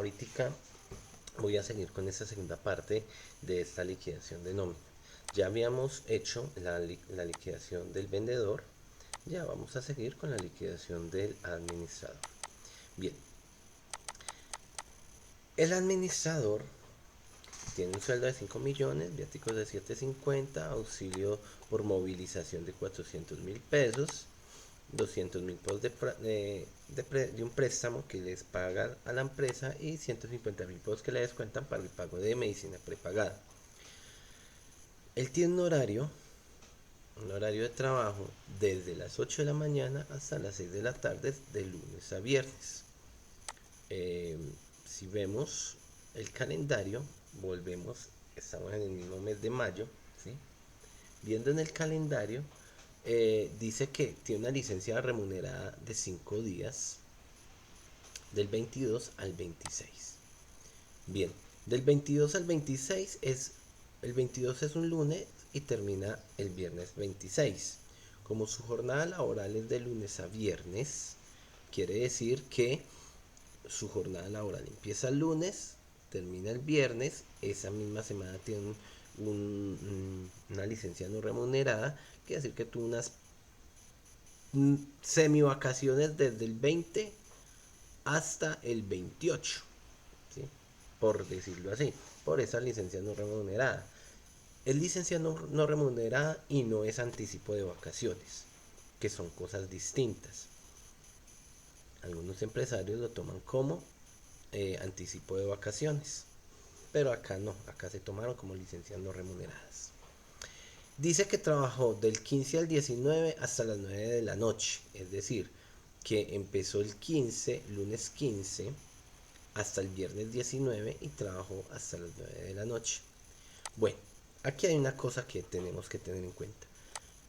ahorita voy a seguir con esta segunda parte de esta liquidación de nómina. Ya habíamos hecho la liquidación del vendedor, ya vamos a seguir con la liquidación del administrador. Bien, el administrador tiene un sueldo de 5 millones, viáticos de 750, auxilio por movilización de 400.000 pesos, 200.000 pesos de un préstamo que les pagan a la empresa y 150.000 pesos que le descuentan para el pago de medicina prepagada. Él tiene un horario de trabajo desde las 8 de la mañana hasta las 6 de la tarde, de lunes a viernes. Si vemos el calendario, estamos en el mismo mes de mayo, ¿sí? Viendo en el calendario, dice que tiene una licencia remunerada de 5 días, del 22 al 26. Bien, del 22 al 26 el 22 es un lunes y termina el viernes 26. Como su jornada laboral es de lunes a viernes, quiere decir que su jornada laboral empieza el lunes, termina el viernes, esa misma semana tiene una licencia no remunerada, quiere decir que tuvo unas semi vacaciones desde el 20 hasta el 28, ¿sí? Por decirlo así, por esa licencia no remunerada. Es licencia no remunerada y no es anticipo de vacaciones, que son cosas distintas. Algunos empresarios lo toman como anticipo de vacaciones, pero acá no, acá se tomaron como licencias no remuneradas. Dice que trabajó del 15 al 19 hasta las 9 de la noche, es decir, que empezó el 15, lunes 15, hasta el viernes 19 y trabajó hasta las 9 de la noche. Bueno, aquí hay una cosa que tenemos que tener en cuenta.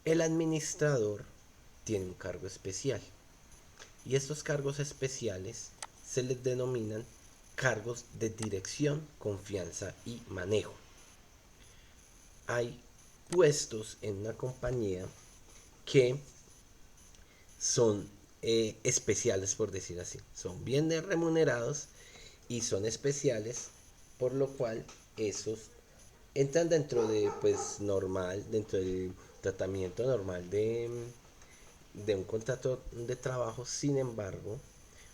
El administrador tiene un cargo especial y estos cargos especiales se les denominan cargos de dirección, confianza y manejo. Hay puestos en una compañía que son especiales, por decir así. Son bien remunerados y son especiales, por lo cual esos entran dentro de, pues, normal, dentro del tratamiento normal de un contrato de trabajo. Sin embargo,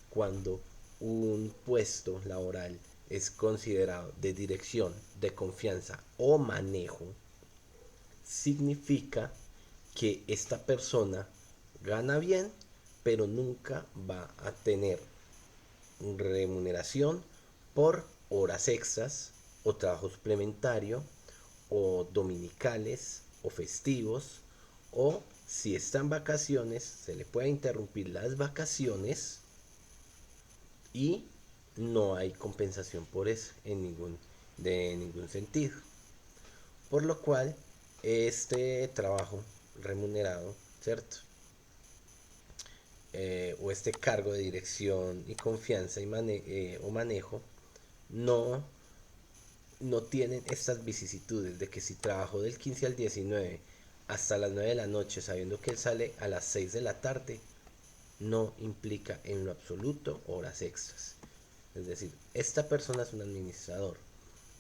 cuando un puesto laboral es considerado de dirección, de confianza o manejo, significa que esta persona gana bien, pero nunca va a tener remuneración por horas extras o trabajo suplementario o dominicales o festivos, o si está en vacaciones se le puede interrumpir las vacaciones y no hay compensación por eso de ningún sentido. Por lo cual este trabajo remunerado, ¿cierto? O este cargo de dirección y confianza o manejo no, no tienen estas vicisitudes de que si trabajo del 15 al 19 hasta las 9 de la noche sabiendo que él sale a las 6 de la tarde, no implica en lo absoluto horas extras. Es decir, esta persona es un administrador.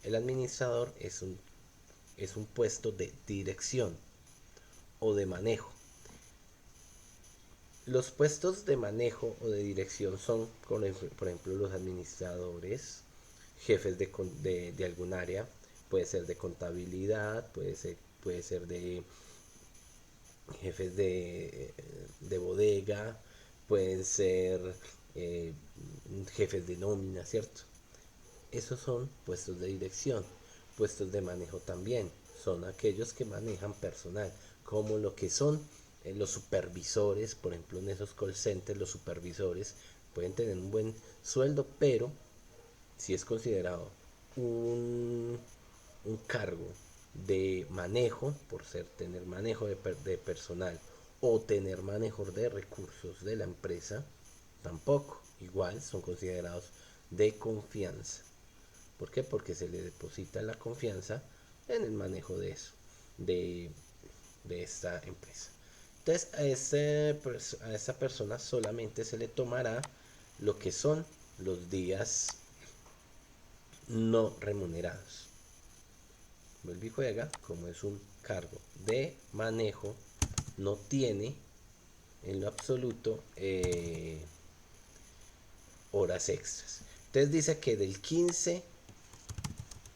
El administrador es un puesto de dirección o de manejo. Los puestos de manejo o de dirección son, por ejemplo, los administradores, jefes de algún área, puede ser de contabilidad, puede ser de jefes de bodega, pueden ser eh, jefes de nómina, ¿cierto? Esos son puestos de dirección. Puestos de manejo también son aquellos que manejan personal, como lo que son los supervisores. Por ejemplo, en esos call centers los supervisores pueden tener un buen sueldo, pero si es considerado un, un cargo de manejo, por tener manejo de personal o tener manejo de recursos de la empresa, tampoco. Igual son considerados de confianza. ¿Por qué? Porque se le deposita la confianza en el manejo de eso, de, de esta empresa. Entonces a esta persona solamente se le tomará lo que son los días no remunerados. Vuelve y juega, como es un cargo de manejo, no tiene en lo absoluto horas extras. Entonces dice que del 15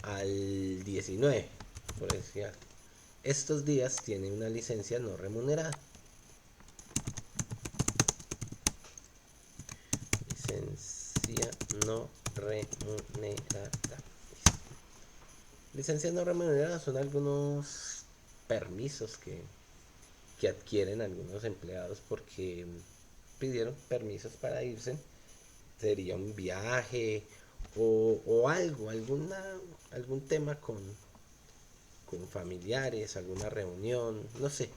al 19, por decir, estos días tiene una licencia no remunerada. Licencia no remunerada. Licencia no remunerada son algunos permisos que adquieren algunos empleados porque pidieron permisos para irse. Sería un viaje o algo, algún tema con familiares, alguna reunión, no sé,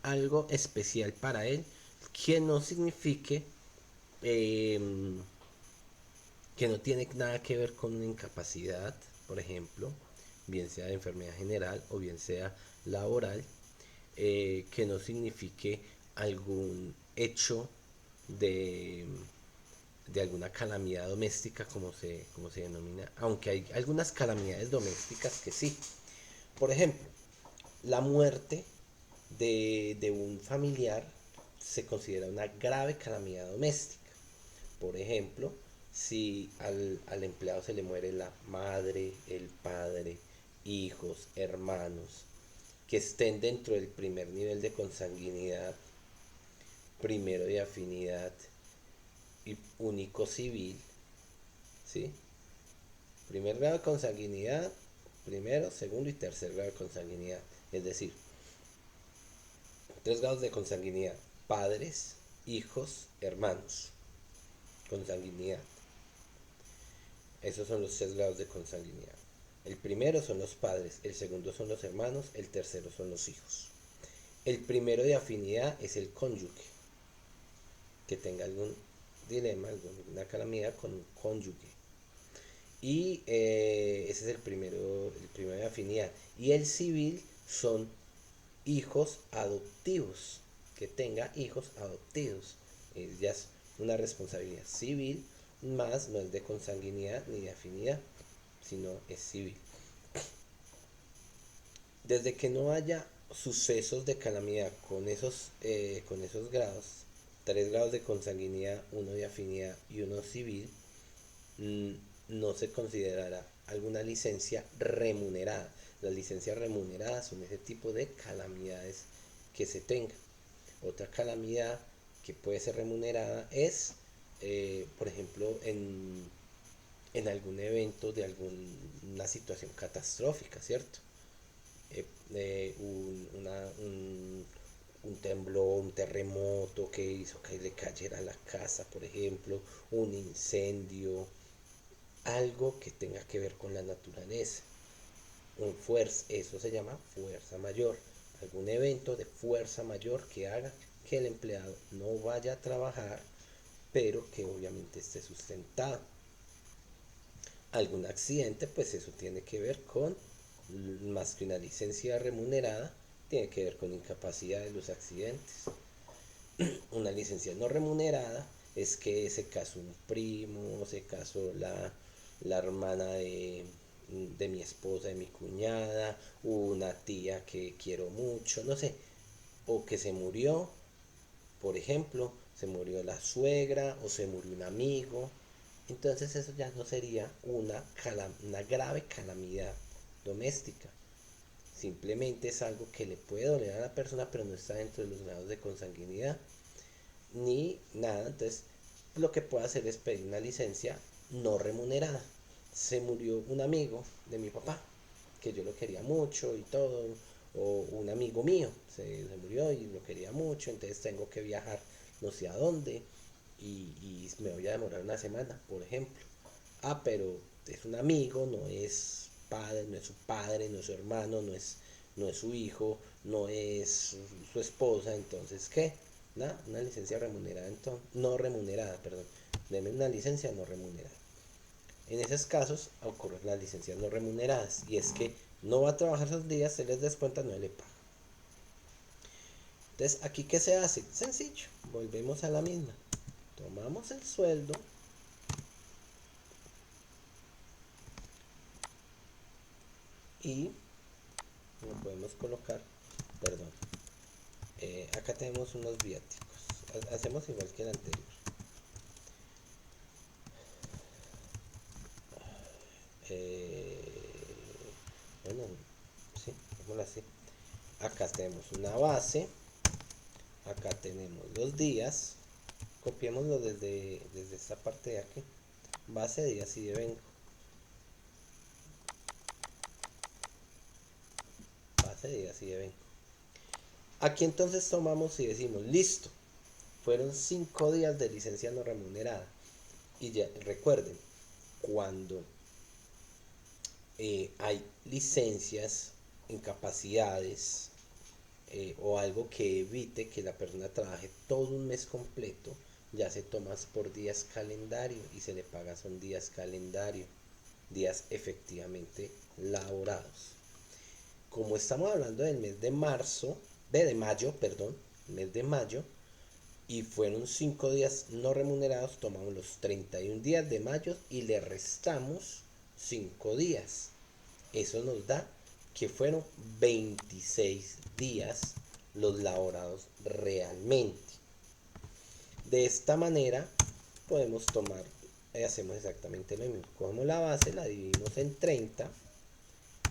algo especial para él que no signifique eh, que no tiene nada que ver con una incapacidad, por ejemplo, bien sea de enfermedad general o bien sea laboral, que no signifique algún hecho de, de alguna calamidad doméstica, como se denomina, aunque hay algunas calamidades domésticas que sí. Por ejemplo, la muerte de un familiar se considera una grave calamidad doméstica. Por ejemplo, si al empleado se le muere la madre, el padre, hijos, hermanos, que estén dentro del primer nivel de consanguinidad, primero de afinidad y único civil, ¿sí? Primer grado de consanguinidad, primero, segundo y tercer grado de consanguinidad. Es decir, 3 grados de consanguinidad, padres, hijos, hermanos, consanguinidad. Esos son los 3 grados de consanguinidad. El primero son los padres, el segundo son los hermanos, el tercero son los hijos. El primero de afinidad es el cónyuge, que tenga algún dilema, alguna calamidad con un cónyuge. Y ese es el primero de afinidad. Y el civil son hijos adoptivos, que tenga hijos adoptivos. Ya es una responsabilidad civil, más no es de consanguinidad ni de afinidad, sino es civil. Desde que no haya sucesos de calamidad con esos grados, 3 grados de consanguinidad, uno de afinidad y uno civil, mm, no se considerará alguna licencia remunerada. Las licencias remuneradas son ese tipo de calamidades que se tenga. Otra calamidad que puede ser remunerada es, por ejemplo, en algún evento de alguna situación catastrófica, ¿cierto? Un temblor, un terremoto que hizo que le cayera la casa, por ejemplo, un incendio, algo que tenga que ver con la naturaleza. Eso se llama fuerza mayor. Algún evento de fuerza mayor que haga que el empleado no vaya a trabajar, pero que obviamente esté sustentado. Algún accidente, pues eso tiene que ver con, más que una licencia remunerada, tiene que ver con incapacidad de los accidentes. Una licencia no remunerada es que se casó un primo, se casó la hermana de mi esposa, de mi cuñada, una tía que quiero mucho, no sé, o que se murió, por ejemplo, se murió la suegra o se murió un amigo. Entonces eso ya no sería una grave calamidad doméstica. Simplemente es algo que le puede doler a la persona, pero no está dentro de los grados de consanguinidad ni nada. Entonces lo que puedo hacer es pedir una licencia no remunerada. Se murió un amigo de mi papá, que yo lo quería mucho y todo, o un amigo mío se murió y lo quería mucho, entonces tengo que viajar no sé a dónde y me voy a demorar una semana, por ejemplo. Ah, pero es un amigo, no es padre, no es su padre, no es su hermano, no es su hijo, no es su esposa, entonces ¿qué? Una licencia remunerada, entonces, no remunerada, perdón. Deme una licencia no remunerada. En esos casos ocurren las licencias no remuneradas y es que no va a trabajar esos días, se les descuenta, no le paga. Entonces, ¿aquí qué se hace? Sencillo, volvemos a la misma. Tomamos el sueldo y lo podemos colocar, perdón, acá tenemos unos viáticos. Hacemos igual que el anterior. Bueno, sí, hagámoslo así. Acá tenemos una base, acá tenemos los días, copiémoslo desde esta parte de aquí, base de días y de vengo, base de días y de vengo. Aquí entonces tomamos y decimos, listo, fueron 5 días de licencia no remunerada. Y ya recuerden, cuando hay licencias, incapacidades o algo que evite que la persona trabaje todo un mes completo, ya se toma por días calendario y se le paga son días calendario, días efectivamente laborados. Como estamos hablando del mes de marzo, de mayo, perdón, mes de mayo, y fueron 5 días no remunerados, tomamos los 31 días de mayo y le restamos 5 días. Eso nos da que fueron 26 días los laborados realmente. De esta manera podemos tomar, hacemos exactamente lo mismo. Cogemos la base, la dividimos en 30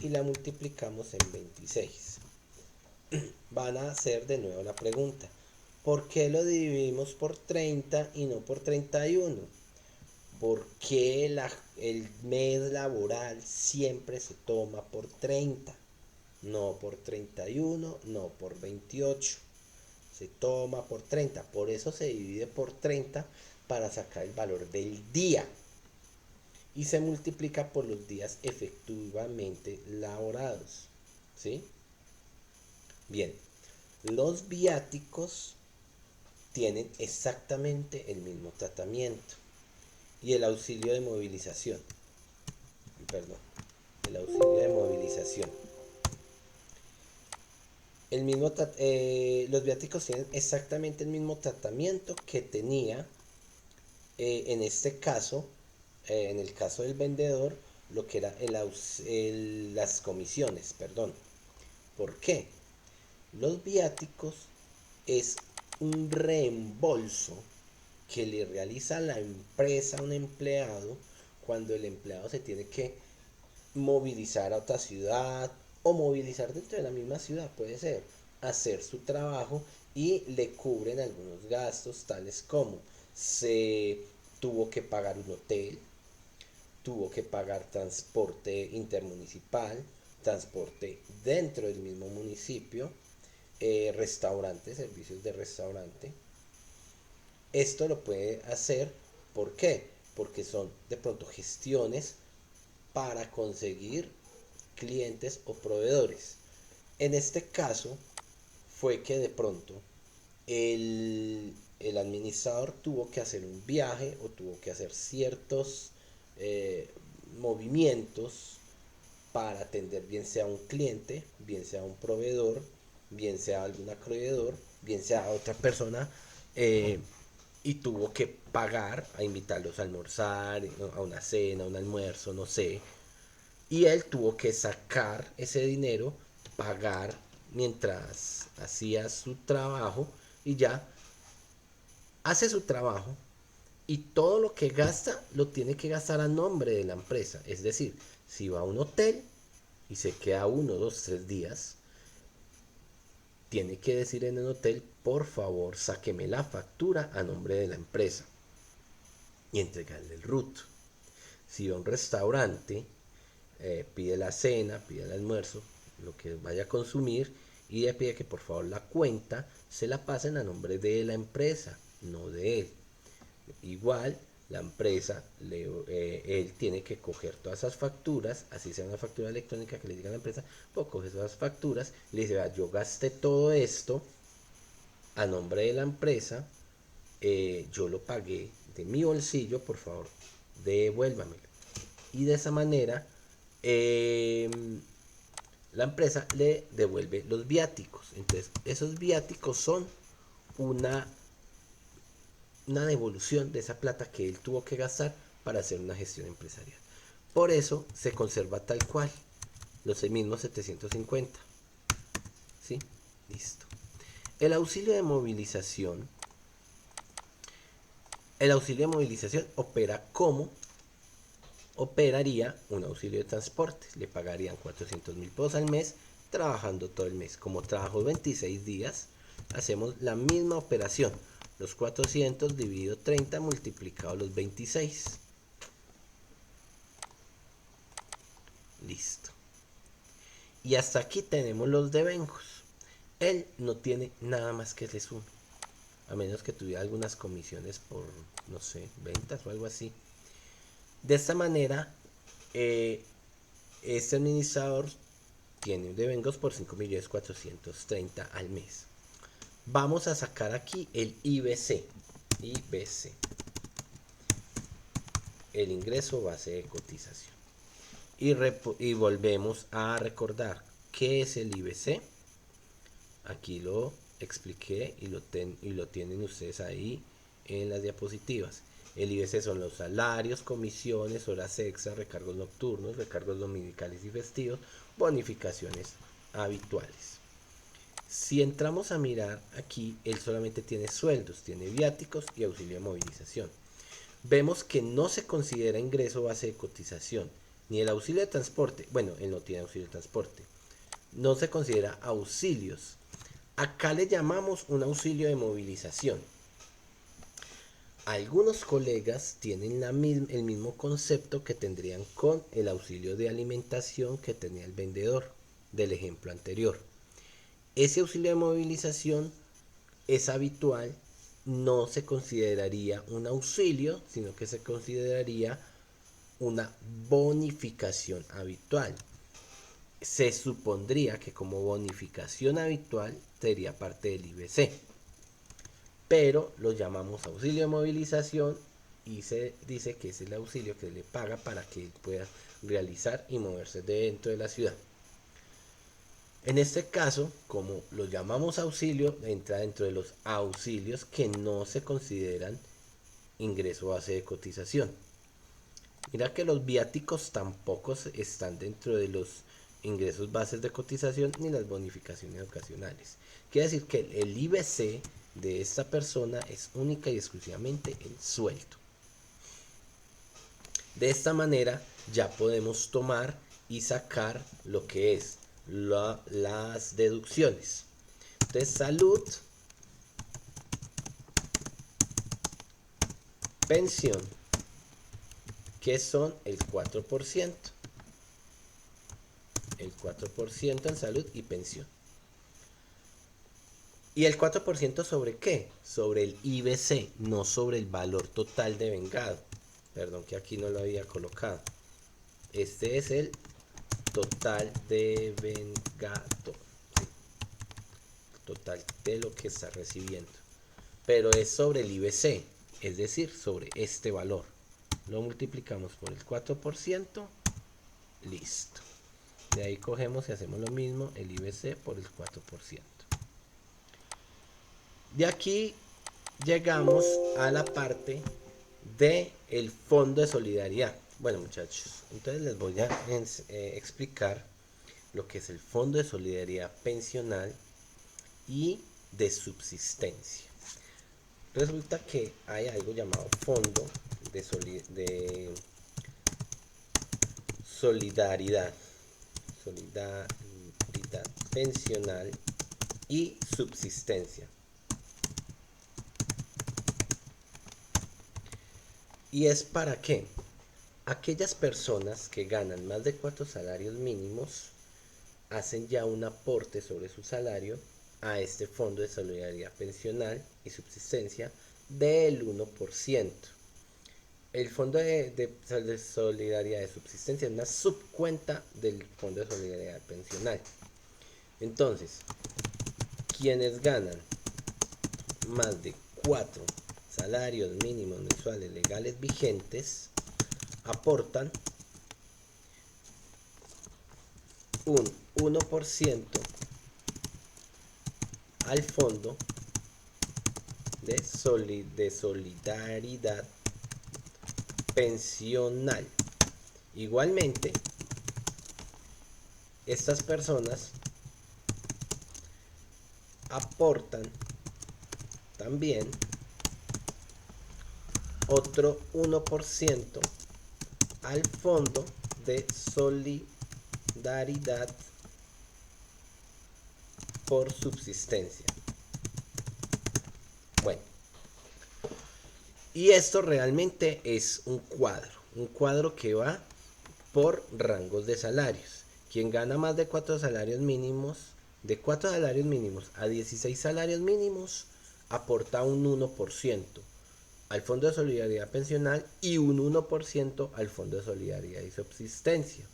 y la multiplicamos en 26. Van a hacer de nuevo la pregunta: ¿por qué lo dividimos por 30 y no por 31? ¿Por qué el mes laboral siempre se toma por 30? No por 31, no por 28. Se toma por 30. Por eso se divide por 30 para sacar el valor del día. Y se multiplica por los días efectivamente laborados. ¿Sí? Bien. Los viáticos tienen exactamente el mismo tratamiento. Y el auxilio de movilización. Perdón. El auxilio de movilización. Los viáticos tienen exactamente el mismo tratamiento que tenía en este caso, en el caso del vendedor, lo que era las comisiones, perdón. ¿Por qué? Los viáticos es un reembolso que le realiza la empresa a un empleado cuando el empleado se tiene que movilizar a otra ciudad o movilizar dentro de la misma ciudad, puede ser, hacer su trabajo, y le cubren algunos gastos tales como se tuvo que pagar un hotel, tuvo que pagar transporte intermunicipal, transporte dentro del mismo municipio, restaurante, servicios de restaurante. Esto lo puede hacer, ¿por qué? Porque son de pronto gestiones para conseguir clientes o proveedores. En este caso fue que de pronto el administrador tuvo que hacer un viaje o tuvo que hacer ciertos eh, movimientos para atender bien sea un cliente, bien sea un proveedor, bien sea algún acreedor, bien sea otra persona, eh, y tuvo que pagar, a invitarlos a almorzar, a una cena, a un almuerzo, no sé, y él tuvo que sacar ese dinero, pagar mientras hacía su trabajo, y ya hace su trabajo, y todo lo que gasta lo tiene que gastar a nombre de la empresa. Es decir, si va a un hotel y se queda 1, 2, 3 días, tiene que decir en el hotel: por favor, sáqueme la factura a nombre de la empresa, y entregarle el RUT. Si va a un restaurante, pide la cena, pide el almuerzo, lo que vaya a consumir, y le pide que por favor la cuenta se la pasen a nombre de la empresa, no de él. Igual la empresa, él tiene que coger todas esas facturas, así sea una factura electrónica que le diga a la empresa, pues coge esas facturas, le dice: yo gasté todo esto a nombre de la empresa, yo lo pagué de mi bolsillo, por favor, devuélvamelo. Y de esa manera eh, la empresa le devuelve los viáticos. Entonces esos viáticos son una, una devolución de esa plata que él tuvo que gastar para hacer una gestión empresarial. Por eso se conserva tal cual. los mismos 750. ¿Sí? Listo. El auxilio de movilización. El auxilio de movilización opera como operaría un auxilio de transporte. Le pagarían 400.000 pesos al mes trabajando todo el mes. Como trabajó 26 días, hacemos la misma operación. Los 400 dividido 30 multiplicado los 26. Listo. Y hasta aquí tenemos los devengos. Él no tiene nada más que le sume. A menos que tuviera algunas comisiones por, no sé, ventas o algo así. De esta manera, este administrador tiene devengos por 5.430.000 al mes. Vamos a sacar aquí el IBC. IBC. El ingreso base de cotización. Y volvemos a recordar qué es el IBC. Aquí lo expliqué y lo tienen ustedes ahí en las diapositivas. El IBC son los salarios, comisiones, horas extras, recargos nocturnos, recargos dominicales y festivos, bonificaciones habituales. Si entramos a mirar aquí, él solamente tiene sueldos, tiene viáticos y auxilio de movilización. Vemos que no se considera ingreso base de cotización, ni el auxilio de transporte. Bueno, él no tiene auxilio de transporte. No se considera auxilios. Acá le llamamos un auxilio de movilización. Algunos colegas tienen el mismo concepto que tendrían con el auxilio de alimentación que tenía el vendedor del ejemplo anterior. Ese auxilio de movilización es habitual, no se consideraría un auxilio, sino que se consideraría una bonificación habitual. Se supondría que como bonificación habitual sería parte del IBC, pero lo llamamos auxilio de movilización y se dice que es el auxilio que le paga para que él pueda realizar y moverse dentro de la ciudad. En este caso, como lo llamamos auxilio, entra dentro de los auxilios que no se consideran ingreso base de cotización. Mira que los viáticos tampoco están dentro de los ingresos bases de cotización ni las bonificaciones ocasionales. Quiere decir que el IBC de esta persona es única y exclusivamente el sueldo. De esta manera ya podemos tomar y sacar lo que es las deducciones. Entonces, salud, pensión, que son el 4%. El 4% en salud y pensión. ¿Y el 4% sobre qué? Sobre el IBC, no sobre el valor total de vengado. Perdón que aquí no lo había colocado. Este es el total de vengado. ¿Sí? Total de lo que está recibiendo. Pero es sobre el IBC, es decir, sobre este valor. Lo multiplicamos por el 4%. Listo. De ahí cogemos y hacemos lo mismo, el IBC por el 4%. De aquí llegamos a la parte del Fondo de Solidaridad. Bueno, muchachos, entonces les voy a explicar lo que es el Fondo de Solidaridad Pensional y de Subsistencia. Resulta que hay algo llamado Fondo de Solidaridad Pensional y Subsistencia. ¿Y es para qué? Aquellas personas que ganan más de 4 salarios mínimos hacen ya un aporte sobre su salario a este Fondo de Solidaridad Pensional y Subsistencia del 1%. El Fondo de Solidaridad de Subsistencia es una subcuenta del Fondo de Solidaridad Pensional. Entonces, quienes ganan más de 4 salarios mínimos mensuales legales vigentes aportan un 1% al Fondo de Solidaridad Pensional. Igualmente, estas personas aportan también otro 1% al fondo de solidaridad por subsistencia. Bueno, y esto realmente es un cuadro que va por rangos de salarios. Quien gana más de 4 salarios mínimos, de 4 salarios mínimos a 16 salarios mínimos, aporta un 1% al Fondo de Solidaridad Pensional y un 1% al Fondo de Solidaridad y Subsistencia.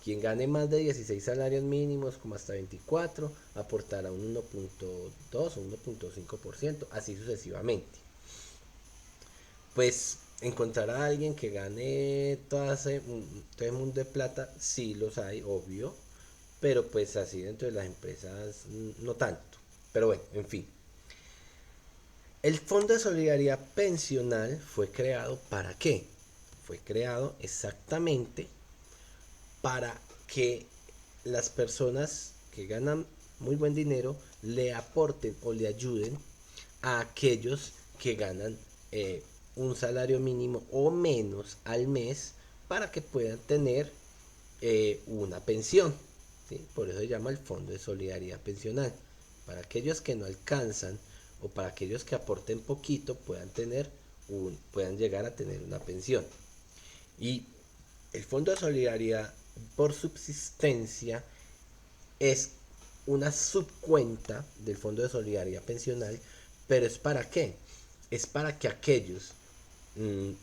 Quien gane más de 16 salarios mínimos, como hasta 24, aportará un 1.2 o 1.5%, así sucesivamente. Pues encontrar a alguien que gane todo el mundo de plata, sí los hay, obvio, pero pues así dentro de las empresas no tanto. Pero bueno, en fin. El Fondo de Solidaridad Pensional fue creado ¿para qué? Fue creado exactamente para que las personas que ganan muy buen dinero le aporten o le ayuden a aquellos que ganan un salario mínimo o menos al mes para que puedan tener una pensión, ¿sí? Por eso se llama el Fondo de Solidaridad Pensional, para aquellos que no alcanzan o para aquellos que aporten poquito puedan llegar a tener una pensión. Y el Fondo de Solidaridad por Subsistencia es una subcuenta del Fondo de Solidaridad Pensional, pero ¿es para qué? Es para que aquellos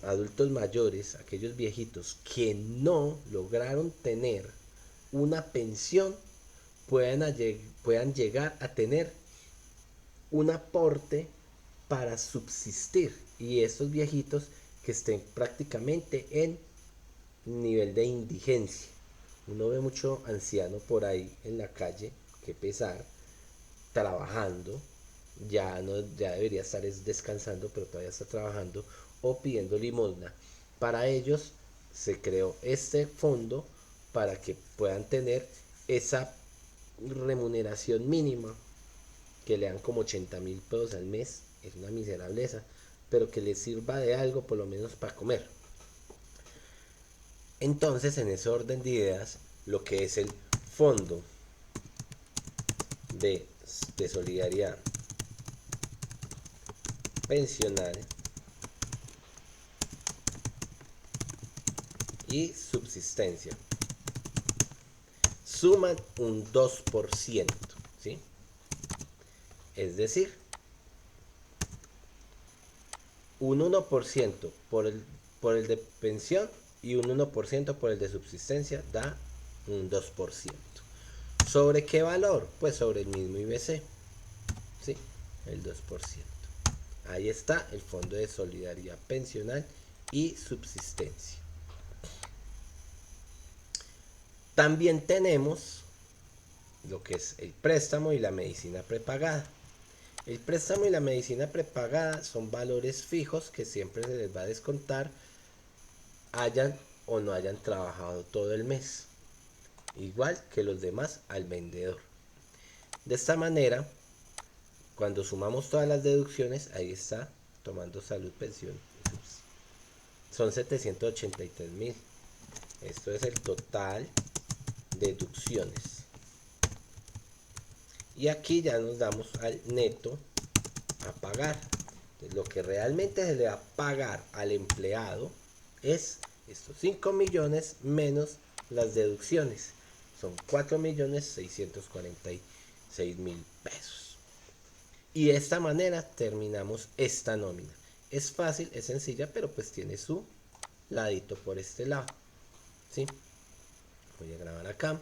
adultos mayores, aquellos viejitos que no lograron tener una pensión, puedan llegar a tener un aporte para subsistir, y estos viejitos que estén prácticamente en nivel de indigencia. Uno ve mucho anciano por ahí en la calle, que pesar, trabajando, ya debería estar descansando, pero todavía está trabajando o pidiendo limosna. Para ellos se creó este fondo para que puedan tener esa remuneración mínima, que le dan como 80.000 pesos al mes, es una miserableza, pero que les sirva de algo por lo menos para comer. Entonces, en ese orden de ideas, lo que es el fondo de solidaridad pensional y subsistencia suman un 2%, ¿sí? Es decir, un 1% por el de pensión y un 1% por el de subsistencia da un 2%. ¿Sobre qué valor? Pues sobre el mismo IBC, ¿sí? El 2%. Ahí está el Fondo de Solidaridad Pensional y Subsistencia. También tenemos lo que es el préstamo y la medicina prepagada. El préstamo y la medicina prepagada son valores fijos que siempre se les va a descontar, hayan o no hayan trabajado todo el mes, igual que los demás al vendedor. De esta manera, cuando sumamos todas las deducciones, ahí está, tomando salud, pensión, son 783.000. Esto es el total de deducciones. Y aquí ya nos damos al neto a pagar. Entonces, lo que realmente se le va a pagar al empleado es estos 5 millones menos las deducciones. Son 4.646.000 pesos. Y de esta manera terminamos esta nómina. Es fácil, es sencilla, pero pues tiene su ladito por este lado, ¿sí? Voy a grabar acá.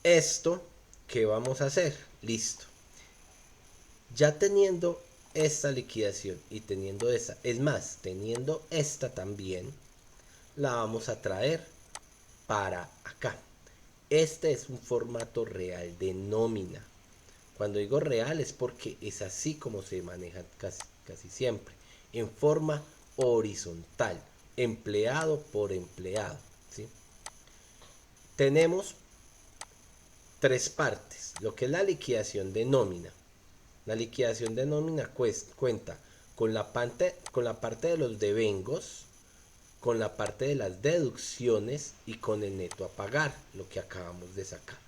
Esto, ¿qué vamos a hacer? Listo. Ya teniendo esta liquidación y teniendo esta, es más, teniendo esta también, la vamos a traer para acá. Este es un formato real de nómina. Cuando digo real es porque es así como se maneja casi siempre, en forma horizontal, empleado por empleado, ¿sí? Tenemos tres partes. Lo que es la liquidación de nómina. La liquidación de nómina cuenta con la parte de los devengos, con la parte de las deducciones y con el neto a pagar, lo que acabamos de sacar.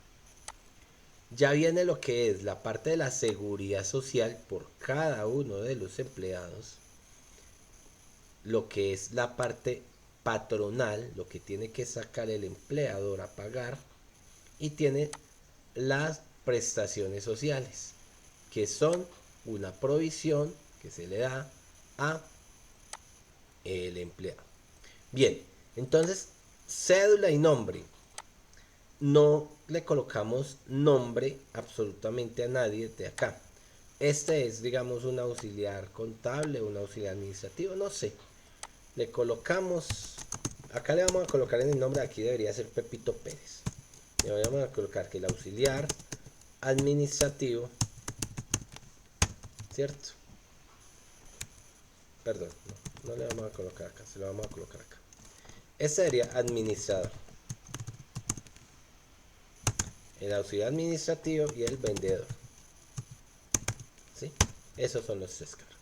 Ya viene lo que es la parte de la seguridad social por cada uno de los empleados, lo que es la parte patronal, lo que tiene que sacar el empleador a pagar, y tiene las prestaciones sociales, que son una provisión que se le da a el empleado. Bien, entonces cédula y nombre. No le colocamos nombre absolutamente a nadie de acá. Este es, digamos, un auxiliar contable, un auxiliar administrativo, no sé. Le colocamos, acá le vamos a colocar en el nombre, aquí debería ser Pepito Pérez. Le vamos a colocar que el auxiliar administrativo, ¿cierto? Perdón, no le vamos a colocar acá, se lo vamos a colocar acá. Este sería administrador. El auxiliar administrativo y el vendedor. ¿Sí? Esos son los tres cargos.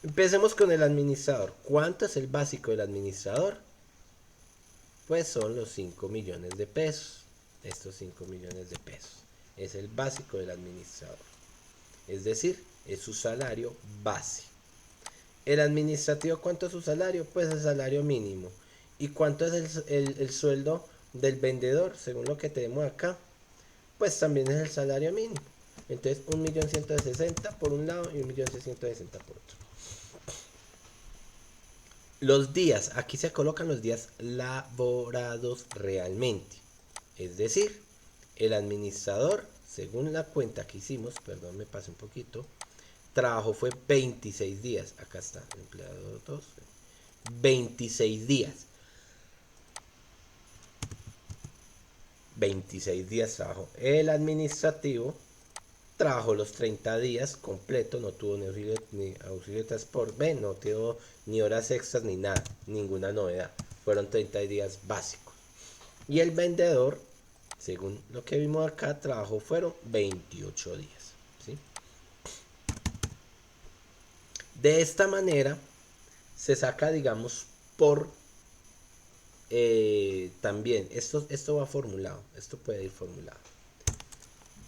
Empecemos con el administrador. ¿Cuánto es el básico del administrador? Pues son los 5 millones de pesos. Estos 5 millones de pesos. Es el básico del administrador. Es decir, es su salario base. El administrativo, ¿cuánto es su salario? Pues el salario mínimo. ¿Y cuánto es el sueldo del vendedor? Según lo que tenemos acá, pues también es el salario mínimo. Entonces 1.160.000 por un lado y 1.660.000 por otro. Los días, aquí se colocan los días laborados realmente. Es decir, el administrador, según la cuenta que hicimos, perdón, me pasé un poquito, trabajo fue 26 días. Acá está, empleado 2, 26 días. 26 días trabajo. El administrativo trabajó los 30 días completo, no tuvo ni auxilio de transporte, no tuvo ni horas extras ni nada, ninguna novedad. Fueron 30 días básicos. Y el vendedor, según lo que vimos acá, trabajó fueron 28 días. ¿Sí? De esta manera se saca, digamos, por también, esto va formulado, esto puede ir formulado.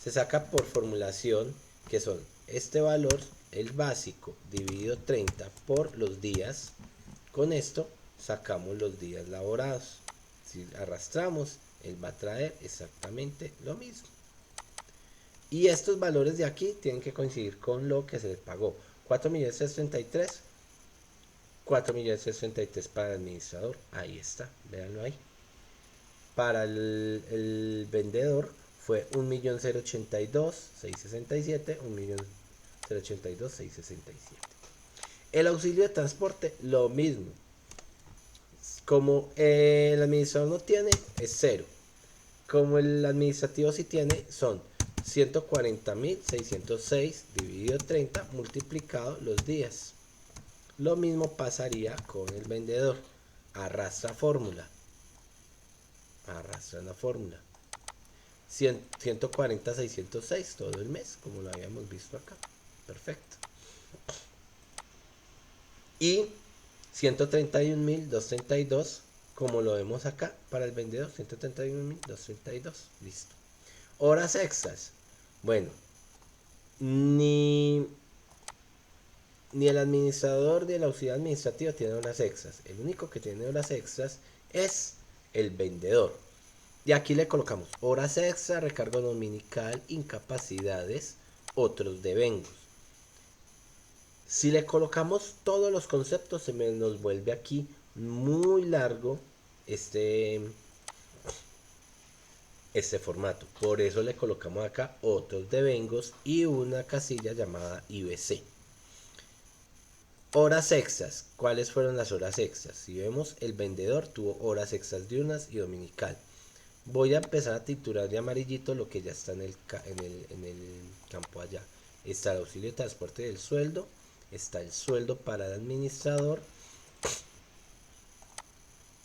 Se saca por formulación, que son este valor, el básico, dividido 30 por los días. Con esto sacamos los días laborados. Si arrastramos, él va a traer exactamente lo mismo. Y estos valores de aquí tienen que coincidir con lo que se les pagó. 4.633.000, 4.633.000 para el administrador. Ahí está, véanlo ahí. Para el vendedor fue 1.082.667, 1.082.667. El auxilio de transporte, lo mismo. Como el administrador no tiene, es 0. Como el administrativo sí tiene, son 140.606 dividido 30 multiplicado los días. Lo mismo pasaría con el vendedor. Arrastra fórmula. Arrastra la fórmula. 140.606 todo el mes, como lo habíamos visto acá. Perfecto. Y 131.232, como lo vemos acá para el vendedor, 131.232. Listo. Horas extras. Bueno, ni el administrador ni el auxiliar administrativo tiene horas extras. El único que tiene horas extras es el vendedor. Y aquí le colocamos horas extra, recargo dominical, incapacidades, otros devengos. Si le colocamos todos los conceptos, se nos vuelve aquí muy largo este formato. Por eso le colocamos acá otros devengos y una casilla llamada IBC. Horas extras. ¿Cuáles fueron las horas extras? Si vemos, el vendedor tuvo horas extras diurnas y dominical. Voy a empezar a titular de amarillito lo que ya está en el campo allá. Está el auxilio de transporte del sueldo. Está el sueldo para el administrador.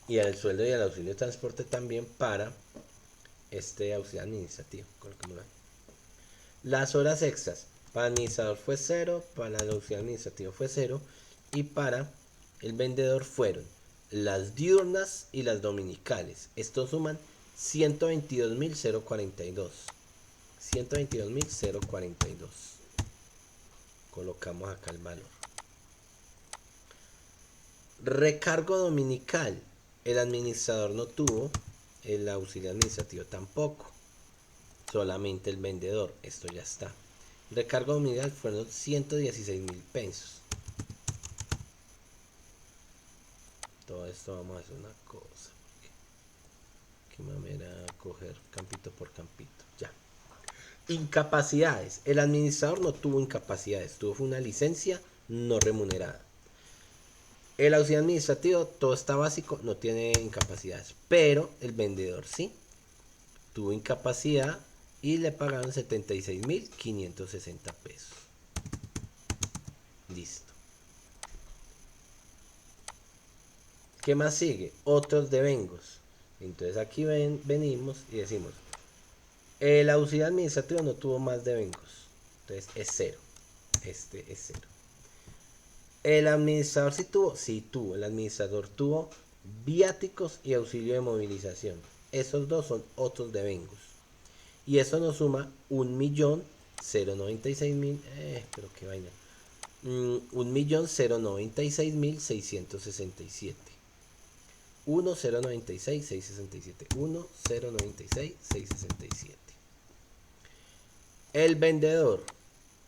Y el sueldo y el auxilio de transporte también para este auxiliar administrativo, colocémoslo ahí. Las horas extras para el administrador fue 0, para el auxiliar administrativo fue 0 y para el vendedor fueron las diurnas y las dominicales. Estos suman 122.042. 122.042. Colocamos acá el valor. Recargo dominical. El administrador no tuvo, el auxiliar administrativo tampoco. Solamente el vendedor. Esto ya está. Recargo dominical fueron 116.000 pesos. Todo esto vamos a hacer una cosa. Qué manera coger campito por campito. Ya. Incapacidades. El administrador no tuvo incapacidades. Tuvo una licencia no remunerada. El auxiliar administrativo, todo está básico, no tiene incapacidades. Pero el vendedor sí. Tuvo incapacidad y le pagaron 76.560 pesos. Listo. ¿Qué más sigue? Otros devengos. Entonces aquí venimos y decimos, el auxiliar administrativo no tuvo más devengos. Entonces es 0. Este es 0. El administrador sí tuvo. El administrador tuvo viáticos y auxilio de movilización. Esos dos son otros devengos. Y eso nos suma 1.096.000. Pero qué vaina. 1.096.667. 1.096.667. 1.096.667. El vendedor.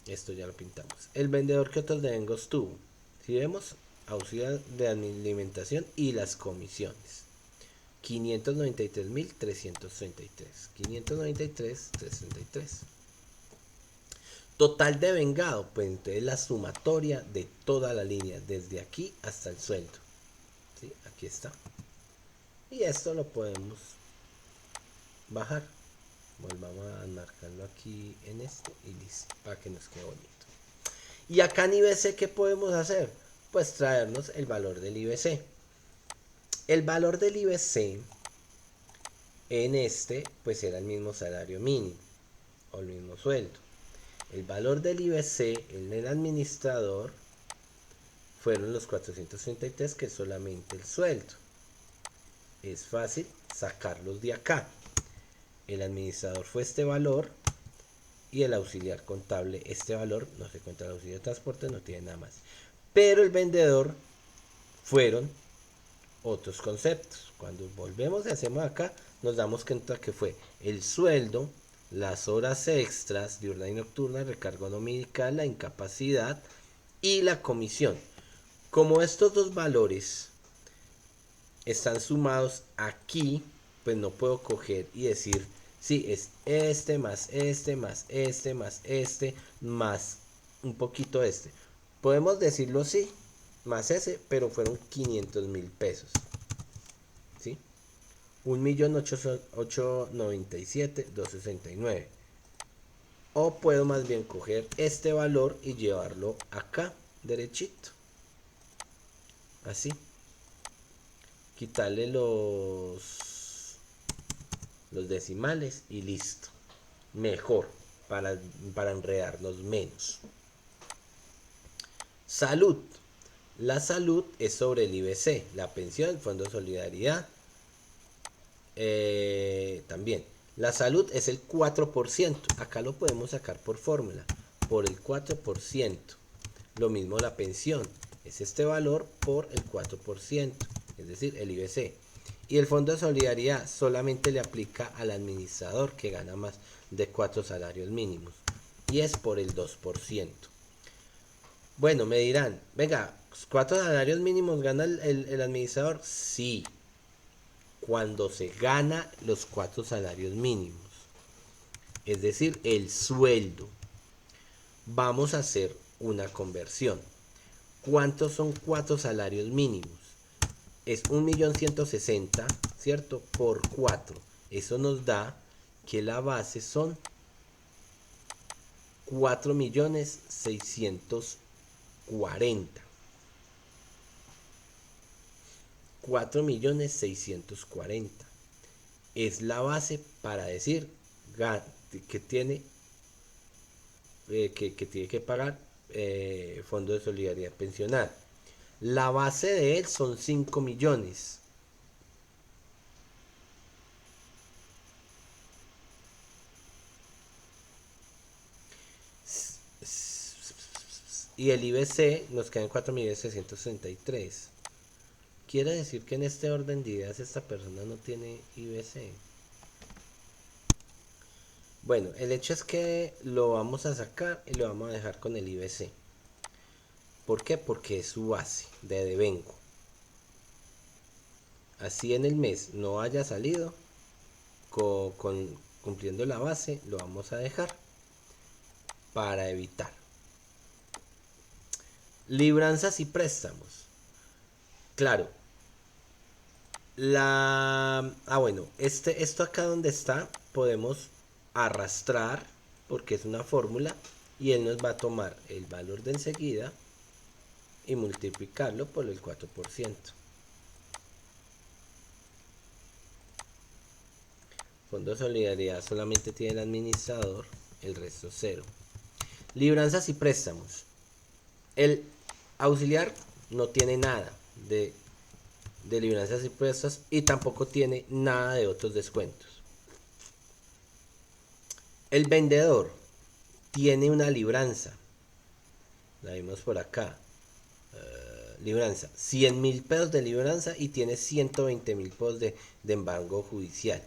Esto ya lo pintamos. El vendedor, ¿qué otros devengos tuvo? Si vemos, auxilio de alimentación y las comisiones. 593.333. 593.333. Total de vengado, pues entonces la sumatoria de toda la línea, desde aquí hasta el sueldo. ¿Sí? Aquí está. Y esto lo podemos bajar. Volvamos a marcarlo aquí en esto y listo, para que nos quede bonito. Y acá en IBC, ¿qué podemos hacer? Pues traernos el valor del IBC. El valor del IBC en este, pues era el mismo salario mínimo o el mismo sueldo. El valor del IBC en el administrador fueron los 433, que es solamente el sueldo. Es fácil sacarlos de acá. El administrador fue este valor y el auxiliar contable este valor. No se cuenta el auxiliar de transporte, no tiene nada más. Pero el vendedor fueron otros conceptos. Cuando volvemos y hacemos acá, nos damos cuenta que fue el sueldo, las horas extras, diurna y nocturna, el recargo dominical, la incapacidad y la comisión. Como estos dos valores están sumados aquí, pues no puedo coger y decir, sí, es este más este más este más este más un poquito este. Podemos decirlo así, más ese, pero fueron 500.000 pesos. ¿Sí? 1.897.269. O puedo más bien coger este valor y llevarlo acá, derechito. Así. Quitarle los decimales y listo. Mejor, para enredarnos menos. Salud. La salud es sobre el IBC, la pensión, el Fondo de Solidaridad. También. La salud es el 4%. Acá lo podemos sacar por fórmula. Por el 4%. Lo mismo la pensión. Es este valor por el 4%. Es decir, el IBC. Y el Fondo de Solidaridad solamente le aplica al administrador que gana más de 4 salarios mínimos. Y es por el 2%. Bueno, me dirán, venga, 4 salarios mínimos gana el administrador. Sí, cuando se gana los 4 salarios mínimos. Es decir, el sueldo. Vamos a hacer una conversión. ¿Cuántos son 4 salarios mínimos? Es 1.160.000, ¿cierto? Por 4. Eso nos da que la base son 4.640.000. 4.640.000. es la base para decir que tiene que tiene que pagar Fondo de Solidaridad Pensional. La base de él son 5 millones. Y el IBC nos queda en 4.663. Quiere decir que en este orden de ideas esta persona no tiene IBC. Bueno, el hecho es que lo vamos a sacar y lo vamos a dejar con el IBC. ¿Por qué? Porque es su base de devengo. Así en el mes no haya salido cumpliendo la base, lo vamos a dejar para evitar. Libranzas y préstamos. Claro. Bueno, esto acá donde está, podemos arrastrar, porque es una fórmula, y él nos va a tomar el valor de enseguida y multiplicarlo por el 4%. Fondo de Solidaridad solamente tiene el administrador, el resto cero. Libranzas y préstamos. El auxiliar no tiene nada de libranzas y préstamos y tampoco tiene nada de otros descuentos. El vendedor tiene una libranza, la vimos por acá, libranza, 100.000 pesos de libranza y tiene 120.000 pesos de embargo judicial.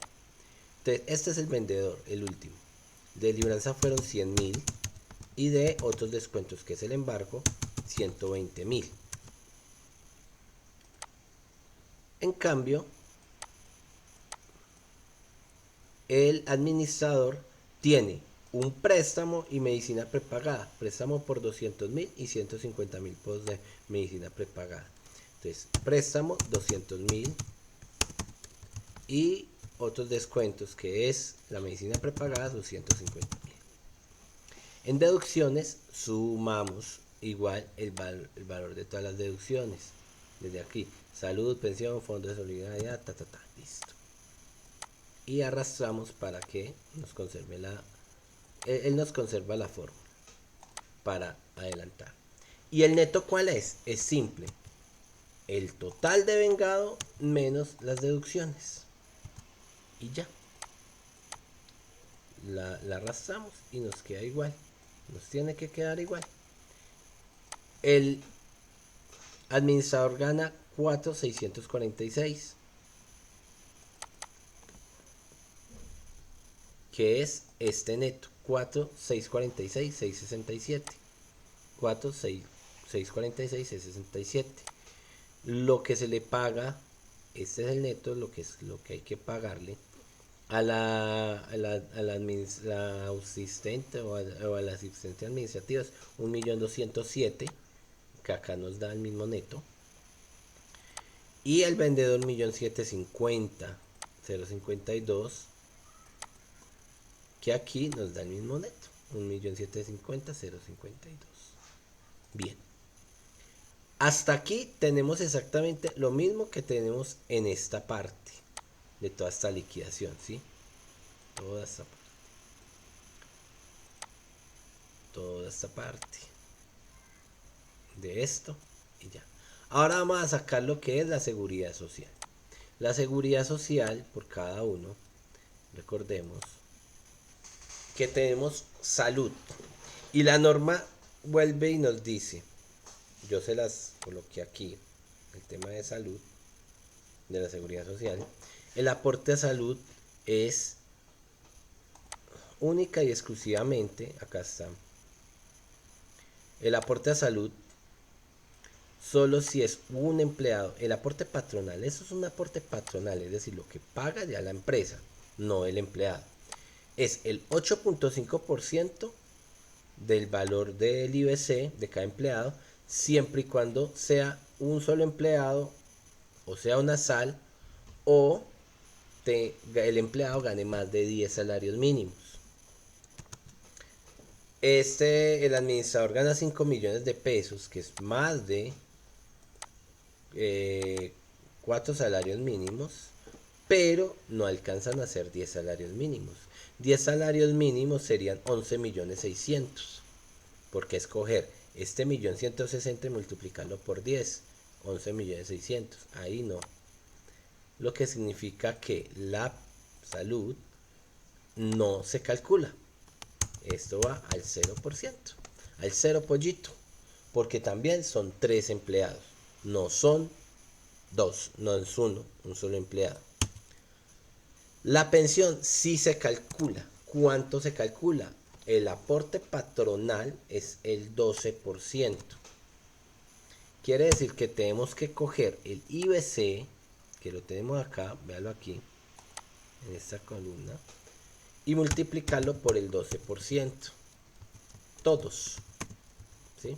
Entonces, este es el vendedor, el último. De libranza fueron 100.000 y de otros descuentos, que es el embargo, 120.000. En cambio, el administrador tiene un préstamo y medicina prepagada. Préstamo por 200.000 y 150.000 pesos de medicina prepagada. Entonces, préstamo 200.000 y otros descuentos, que es la medicina prepagada, son 150.000. En deducciones sumamos igual el valor de todas las deducciones. Desde aquí, salud, pensión, fondo de solidaridad, listo. Y arrastramos para que nos conserve él nos conserva la fórmula para adelantar. ¿Y el neto cuál es? Es simple. El total de vengado menos las deducciones. Y ya. La arrastramos y nos queda igual. Nos tiene que quedar igual. El administrador gana 4.646, que es este neto, 4.646, 667. 4.646, 667. Lo que se le paga, este es el neto, lo que hay que pagarle a la asistente o a la asistente administrativa, 1.207.000, que acá nos da el mismo neto, y el vendedor 1.750.052, que aquí nos da el mismo neto, 1.750.052. Bien, hasta aquí tenemos exactamente lo mismo que tenemos en esta parte de toda esta liquidación, ¿sí? Toda esta parte de esto y ya. Ahora vamos a sacar lo que es la seguridad social. La seguridad social por cada uno, recordemos que tenemos salud y la norma vuelve y nos dice, yo se las coloqué aquí, el tema de salud, de la seguridad social. El aporte a salud es única y exclusivamente, acá está, el aporte a salud solo si es un empleado. El aporte patronal, eso es un aporte patronal, es decir, lo que paga ya la empresa, no el empleado. Es el 8.5% del valor del IBC de cada empleado, siempre y cuando sea un solo empleado, o sea una SAL, o el empleado gane más de 10 salarios mínimos. El administrador gana 5 millones de pesos, que es más de 4 salarios mínimos. pero no alcanzan a ser 10 salarios mínimos. 10 salarios mínimos serían 11.600.000. Porque escoger este 1.160.000 y multiplicarlo por 10, 11.600.000. Ahí no. Lo que significa que la salud no se calcula. Esto va al 0%, al 0 pollito, porque también son 3 empleados, no son 2, no es uno, un solo empleado. La pensión sí se calcula. ¿Cuánto se calcula? El aporte patronal es el 12%. Quiere decir que tenemos que coger el IBC, que lo tenemos acá, véalo aquí, en esta columna, y multiplicarlo por el 12%. Todos. ¿Sí?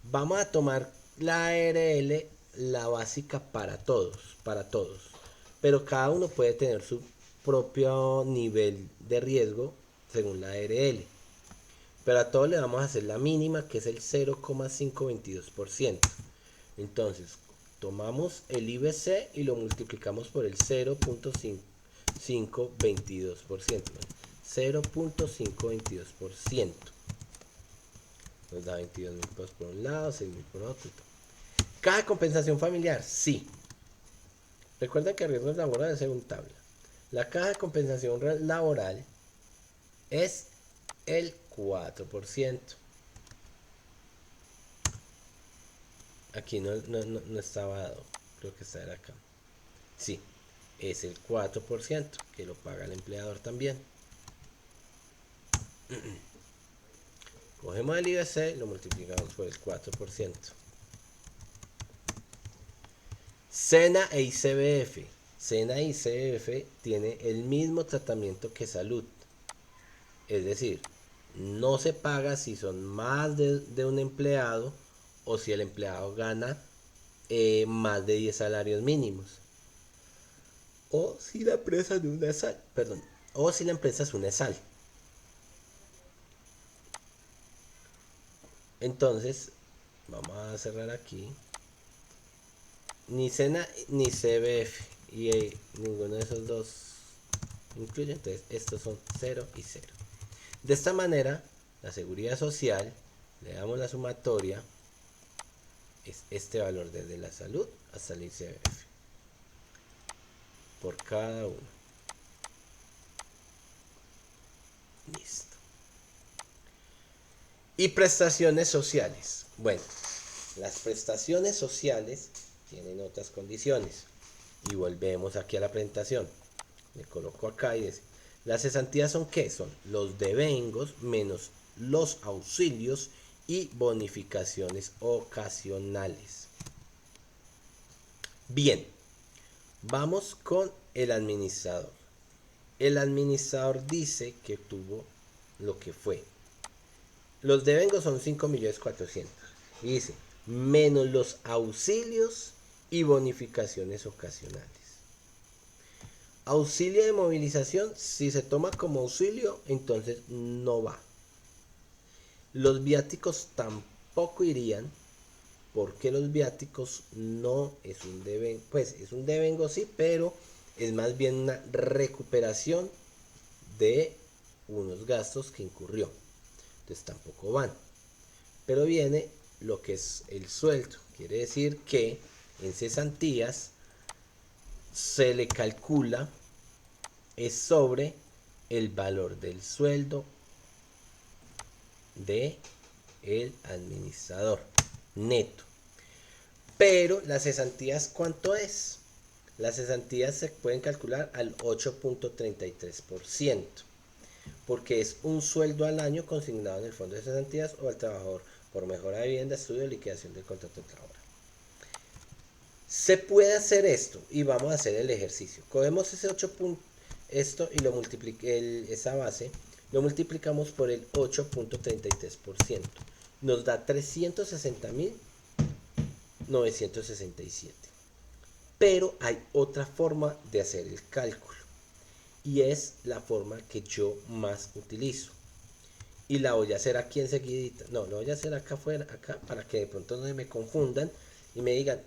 Vamos a tomar la ARL, la básica para todos, pero cada uno puede tener su propio nivel de riesgo según la ARL. Pero a todos le vamos a hacer la mínima, que es el 0,522%. Entonces, tomamos el IBC y lo multiplicamos por el 0,522%. 0,522%. Nos da 22.000 pesos por un lado, 6.000 por otro. ¿Caja de compensación familiar? Sí. Recuerda que riesgos laborales es según tabla. La caja de compensación laboral es el 4%. Aquí no estaba dado. Creo que está acá. Sí, es el 4% que lo paga el empleador también. Cogemos el IBC, lo multiplicamos por el 4%. SENA e ICBF. SENA e ICBF tiene el mismo tratamiento que salud. Es decir, no se paga si son más de un empleado o si el empleado gana más de 10 salarios mínimos. O si la empresa es una ESAL. O si la empresa es una ESAL. Entonces, vamos a cerrar aquí. Ni SENA ni CBF. Y ninguno de esos dos incluye. Entonces, estos son 0 y 0. De esta manera, la seguridad social, le damos la sumatoria, es este valor desde la salud hasta el ICBF. Por cada uno. Listo. Y prestaciones sociales. Bueno, las prestaciones sociales tienen otras condiciones. Y volvemos aquí a la presentación. Le coloco acá y dice, las cesantías son ¿qué? Son los devengos menos los auxilios y bonificaciones ocasionales. Bien, vamos con el administrador. El administrador dice que tuvo lo que fue. Los devengos son 5.400.000. Y dice, menos los auxilios y bonificaciones ocasionales. Auxilio de movilización, si se toma como auxilio, entonces no va. Los viáticos tampoco irían, porque los viáticos no es un devengo. Pues es un devengo sí, pero es más bien una recuperación de unos gastos que incurrió. Entonces tampoco van. Pero viene lo que es el sueldo. Quiere decir que en cesantías se le calcula es sobre el valor del sueldo de el administrador neto. Pero las cesantías, ¿cuánto es? Las cesantías se pueden calcular al 8.33%, porque es un sueldo al año consignado en el fondo de cesantías o al trabajador por mejora de vivienda, estudio o liquidación del contrato de trabajo. Se puede hacer esto y vamos a hacer el ejercicio. Cogemos ese 8. Esto y lo esa base lo multiplicamos por el 8.33%. Nos da 360.967. Pero hay otra forma de hacer el cálculo. Y es la forma que yo más utilizo. Y la voy a hacer aquí enseguidita. No, lo voy a hacer acá afuera, acá, para que de pronto no se me confundan. y me digan,